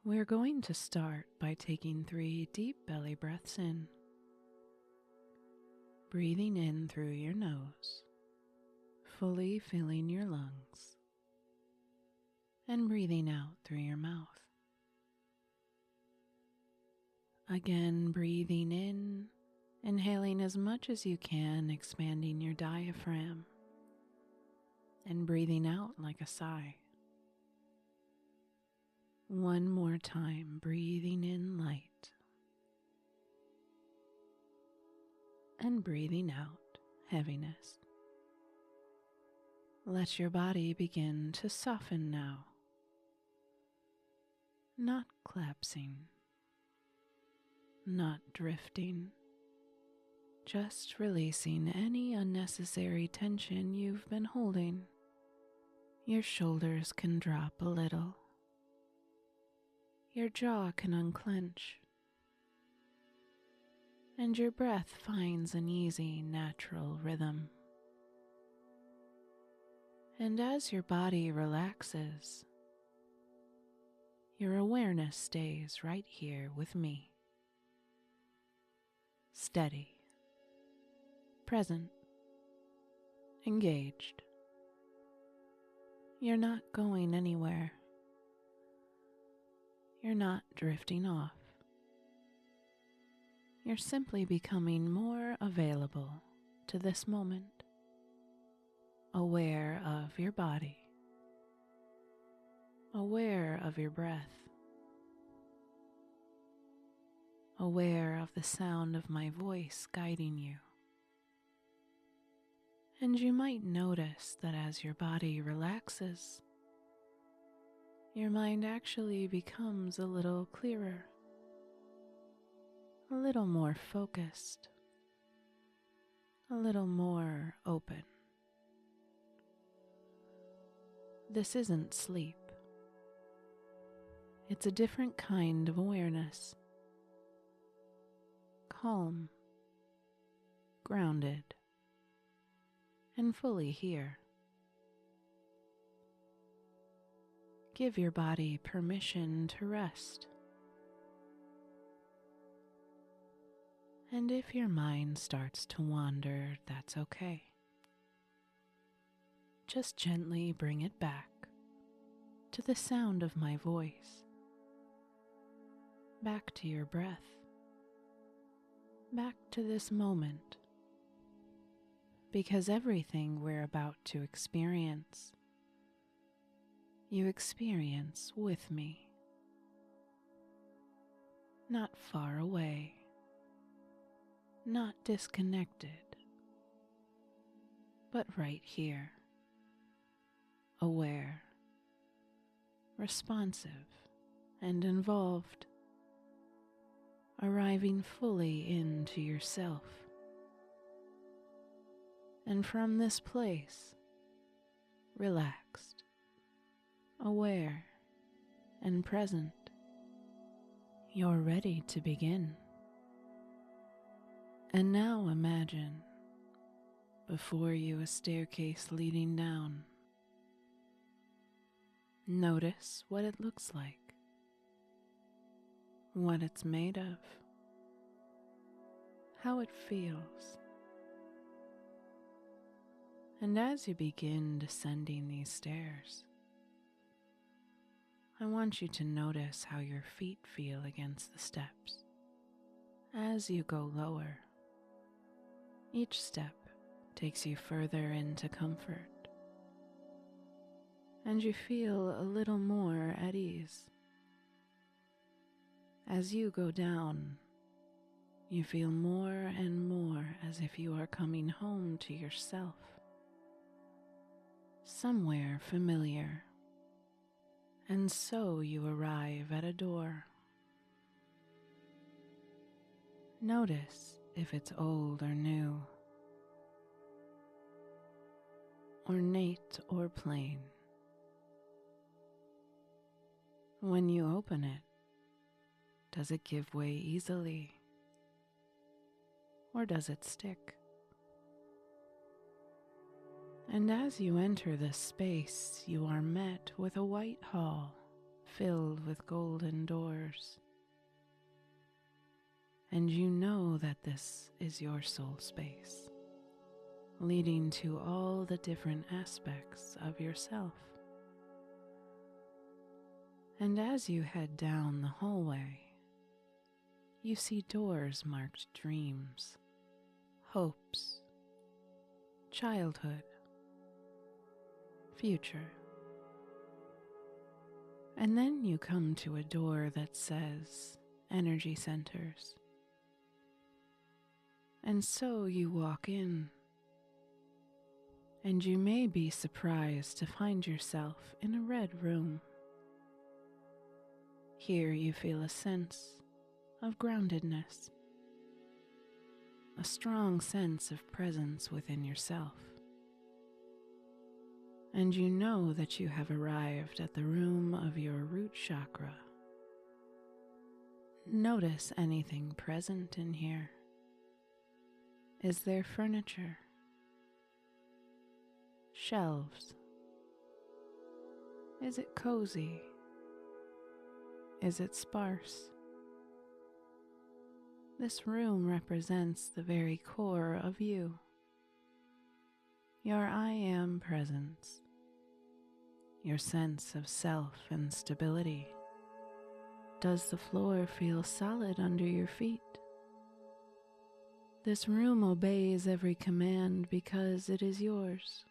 We're going to start by taking 3 deep belly breaths in, breathing in through your nose, fully filling your lungs, and breathing out through your mouth. Again, breathing in, inhaling as much as you can, expanding your diaphragm, and breathing out like a sigh. One more time, breathing in light, and breathing out heaviness. Let your body begin to soften now, not collapsing, not drifting, just releasing any unnecessary tension you've been holding. Your shoulders can drop a little. Your jaw can unclench. And your breath finds an easy, natural rhythm. And as your body relaxes, your awareness stays right here with me. Steady, present, engaged. You're not going anywhere. You're not drifting off. You're simply becoming more available to this moment, aware of your body, aware of your breath, aware of the sound of my voice guiding you. And you might notice that as your body relaxes, your mind actually becomes a little clearer, a little more focused, a little more open. This isn't sleep. It's a different kind of awareness. Calm, grounded, and fully here. Give your body permission to rest. And if your mind starts to wander, that's okay. Just gently bring it back to the sound of my voice, back to your breath, back to this moment, because everything we're about to experience, you experience with me, not far away, not disconnected, but right here, aware, responsive, and involved, arriving fully into yourself. And from this place, relaxed, aware, and present, you're ready to begin. And now imagine before you a staircase leading down. Notice what it looks like, what it's made of, how it feels. And as you begin descending these stairs, I want you to notice how your feet feel against the steps. As you go lower, each step takes you further into comfort, and you feel a little more at ease. As you go down, you feel more and more as if you are coming home to yourself, somewhere familiar. And so you arrive at a door. Notice if it's old or new, ornate or plain. When you open it, does it give way easily, or does it stick? And as you enter this space, you are met with a white hall filled with golden doors. And you know that this is your soul space, leading to all the different aspects of yourself. And as you head down the hallway, you see doors marked dreams, hopes, childhood, future. And then you come to a door that says energy centers. And so you walk in, and you may be surprised to find yourself in a red room. Here you feel a sense of groundedness, a strong sense of presence within yourself. And you know that you have arrived at the room of your root chakra. Notice anything present in here. Is there furniture? Shelves? Is it cozy? Is it sparse? This room represents the very core of you, your I am presence, your sense of self and stability. Does the floor feel solid under your feet? This room obeys every command because it is yours.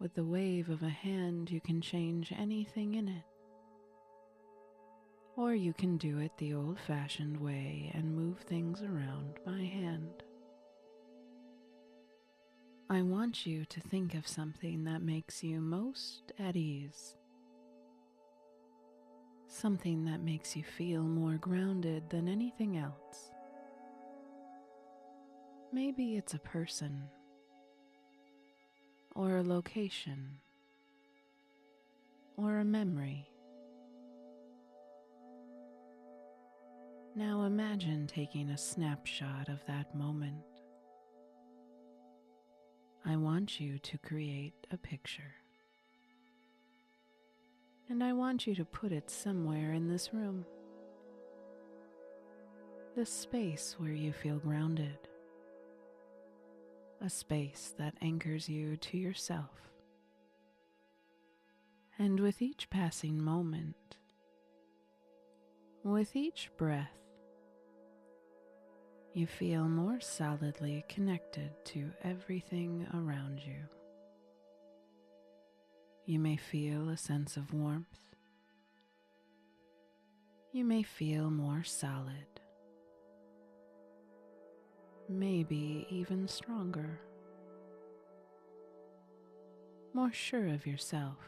With the wave of a hand, you can change anything in it. Or you can do it the old-fashioned way and move things around by hand. I want you to think of something that makes you most at ease. Something that makes you feel more grounded than anything else. Maybe it's a person, or a location, or a memory. Now imagine taking a snapshot of that moment. I want you to create a picture. And I want you to put it somewhere in this room. The space where you feel grounded. A space that anchors you to yourself. And with each passing moment, with each breath, you feel more solidly connected to everything around you. You may feel a sense of warmth. You may feel more solid. Maybe even stronger. More sure of yourself.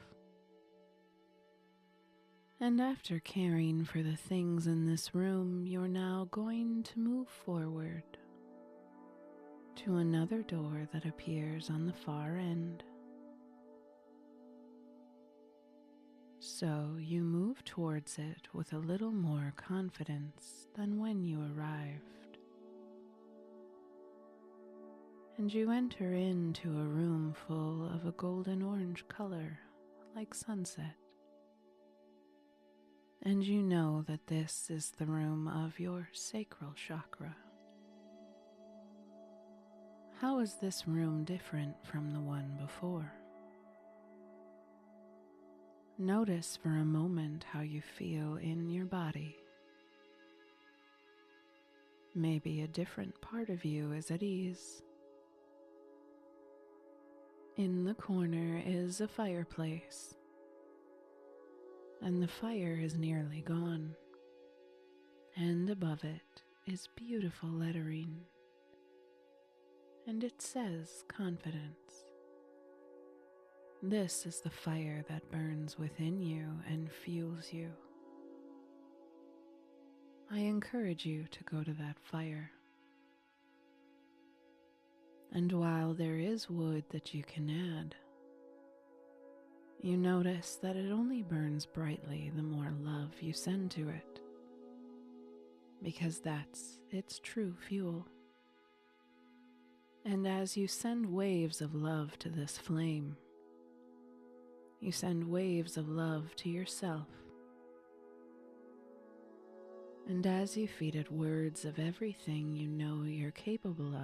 And after caring for the things in this room, you're now going to move forward to another door that appears on the far end. So you move towards it with a little more confidence than when you arrived. And you enter into a room full of a golden orange color, like sunset. And you know that this is the room of your sacral chakra. How is this room different from the one before? Notice for a moment how you feel in your body. Maybe a different part of you is at ease. In the corner is a fireplace, and the fire is nearly gone, and above it is beautiful lettering, and it says confidence. This is the fire that burns within you and fuels you. I encourage you to go to that fire. And while there is wood that you can add, you notice that it only burns brightly the more love you send to it, because that's its true fuel. And as you send waves of love to this flame, You send waves of love to yourself. And as you feed it words of everything you know you're capable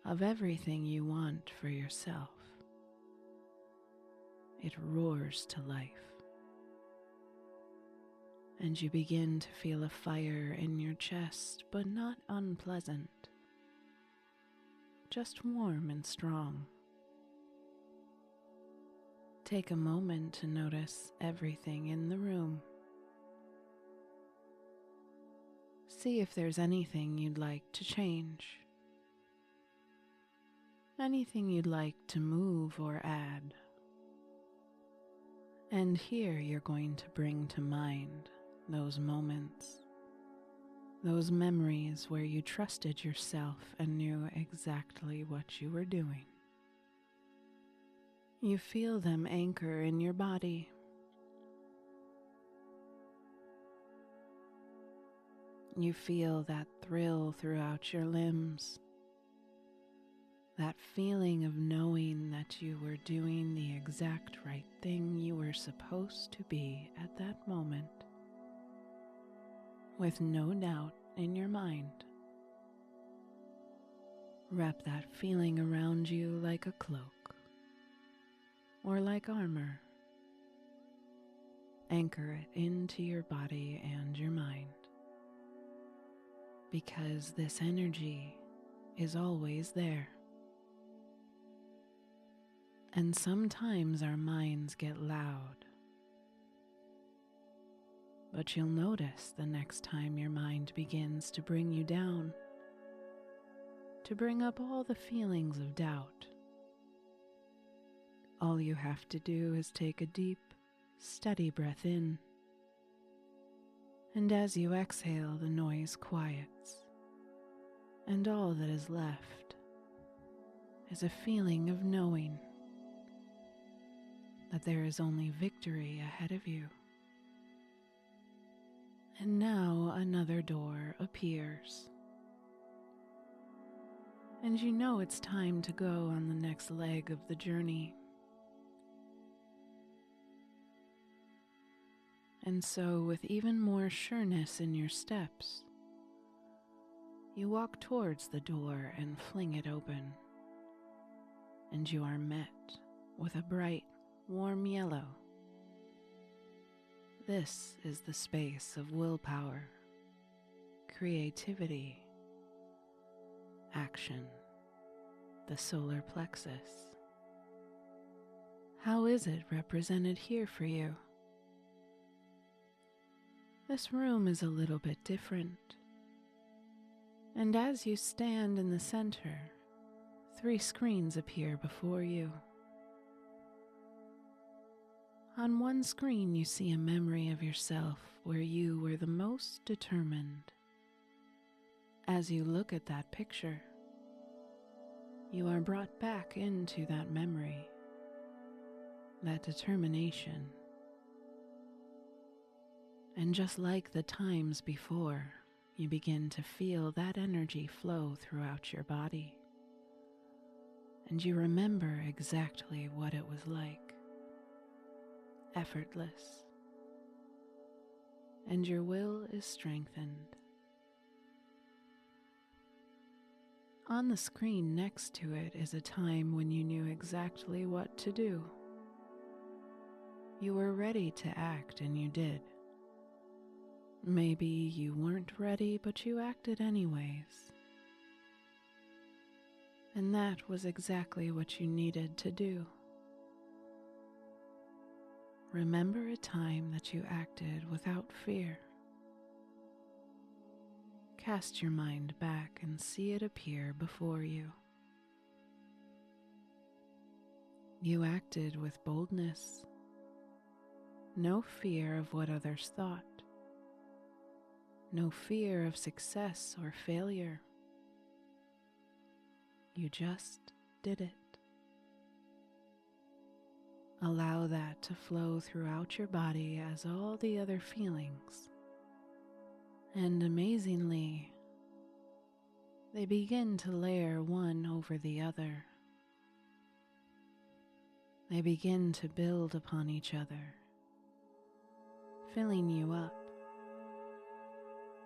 of everything you want for yourself, it roars to life. And you begin to feel a fire in your chest, but not unpleasant, just warm and strong. Take a moment to notice everything in the room. See if there's anything you'd like to change, anything you'd like to move or add. And here you're going to bring to mind those moments, those memories where you trusted yourself and knew exactly what you were doing. You feel them anchor in your body. You feel that thrill throughout your limbs, that feeling of knowing that you were doing the exact right thing you were supposed to be at that moment, with no doubt in your mind. Wrap that feeling around you like a cloak or like armor. Anchor it into your body and your mind, because this energy is always there. And sometimes our minds get loud, but you'll notice the next time your mind begins to bring you down, to bring up all the feelings of doubt. All you have to do is take a deep, steady breath in, and as you exhale, the noise quiets, and all that is left is a feeling of knowing that there is only victory ahead of you. And now another door appears, and you know it's time to go on the next leg of the journey. And so, with even more sureness in your steps, you walk towards the door and fling it open, and you are met with a bright, warm yellow. This is the space of willpower, creativity, action, the solar plexus. How is it represented here for you? This room is a little bit different, and as you stand in the center, 3 screens appear before you. On one screen you see a memory of yourself where you were the most determined. As you look at that picture, you are brought back into that memory, that determination. And just like the times before, you begin to feel that energy flow throughout your body. And you remember exactly what it was like. Effortless. And your will is strengthened. On the screen next to it is a time when you knew exactly what to do. You were ready to act and you did. Maybe you weren't ready, but you acted anyways. And that was exactly what you needed to do. Remember a time that you acted without fear. Cast your mind back and see it appear before you. You acted with boldness, no fear of what others thought. No fear of success or failure. You just did it. Allow that to flow throughout your body as all the other feelings. And amazingly, they begin to layer one over the other. They begin to build upon each other, filling you up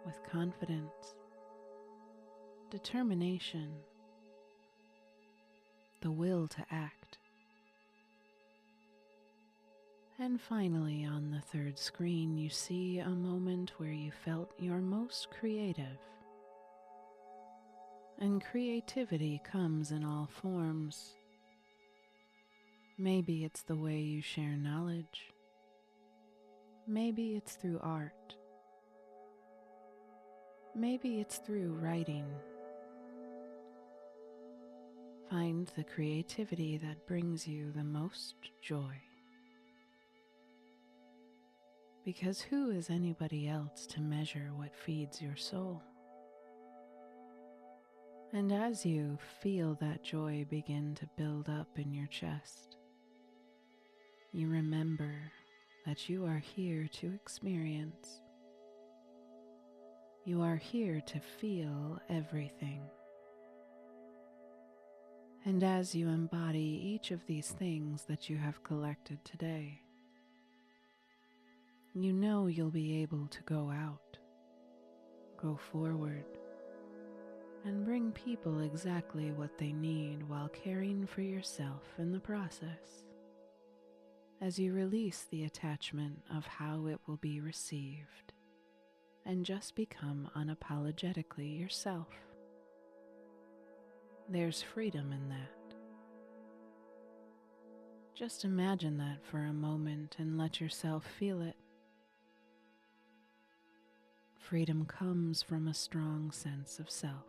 with confidence, determination, the will to act. And finally, on the third screen, you see a moment where you felt your most creative. And creativity comes in all forms. Maybe it's the way you share knowledge. Maybe it's through art. Maybe it's through writing. Find the creativity that brings you the most joy. Because who is anybody else to measure what feeds your soul? And as you feel that joy begin to build up in your chest, you remember that you are here to experience. You are here to feel everything. And as you embody each of these things that you have collected today, you know you'll be able to go out, go forward, and bring people exactly what they need while caring for yourself in the process, as you release the attachment of how it will be received and just become unapologetically yourself. There's freedom in that. Just imagine that for a moment and let yourself feel it. Freedom comes from a strong sense of self,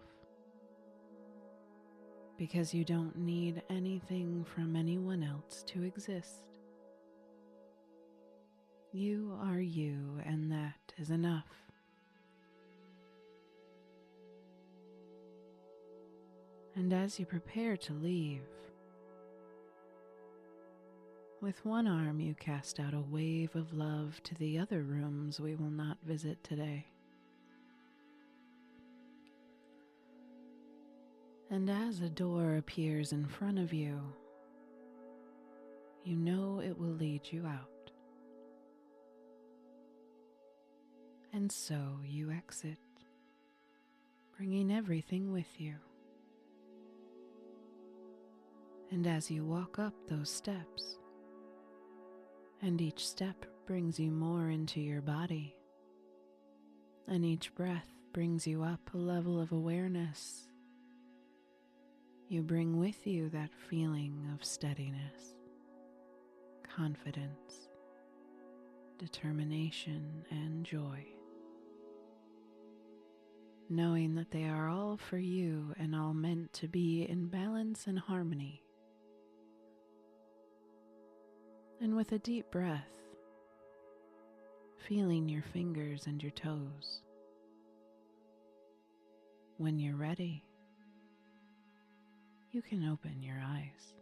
because you don't need anything from anyone else to exist. You are you, and that is enough. And as you prepare to leave, with one arm you cast out a wave of love to the other rooms we will not visit today. And as a door appears in front of you, you know it will lead you out. And so you exit, bringing everything with you. And as you walk up those steps, and each step brings you more into your body, and each breath brings you up a level of awareness, you bring with you that feeling of steadiness, confidence, determination, and joy, knowing that they are all for you and all meant to be in balance and harmony. And with a deep breath, feeling your fingers and your toes. When you're ready, you can open your eyes.